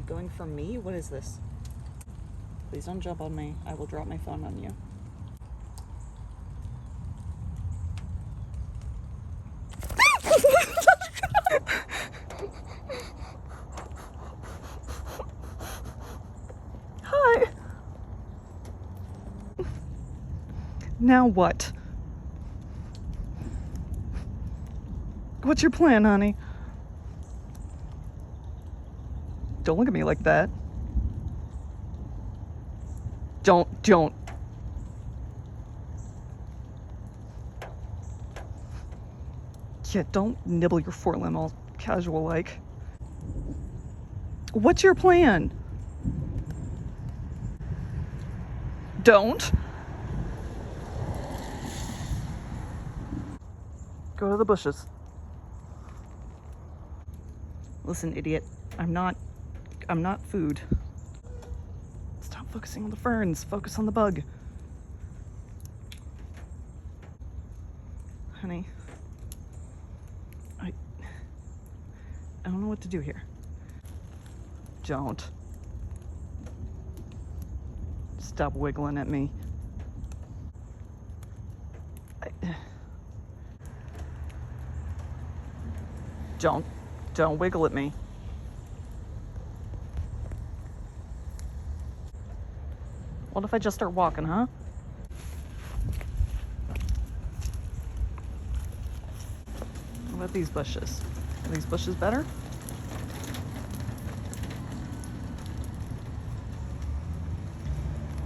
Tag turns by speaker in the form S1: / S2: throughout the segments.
S1: you going for me? What is this? Please don't jump on me. I will drop my phone on you. Hi. Now what? What's your plan, honey? Don't look at me like that. Don't. Yeah, don't nibble your forelimb all casual like. What's your plan? Don't. Go to the bushes. Listen, idiot. I'm not food. Stop focusing on the ferns. Focus on the bug. Honey. I don't know what to do here. Don't. Stop wiggling at me. Don't wiggle at me. What if I just start walking, huh? What about these bushes? Are these bushes better?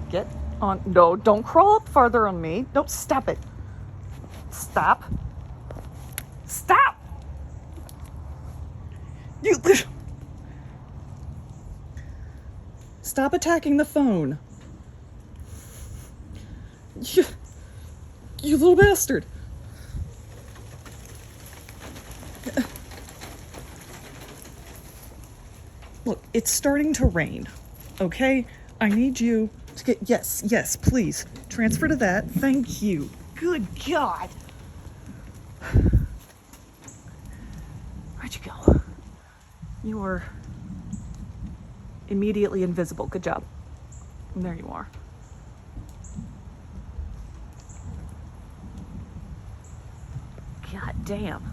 S1: Get on. No, don't crawl up farther on me. Don't stop it. Stop. Stop! You. Stop attacking the phone. You little bastard. Look, it's starting to rain, okay? I need you to get, yes, please. Transfer to that. Thank you. Good God. Where'd you go? You were immediately invisible. Good job. And there you are. God damn.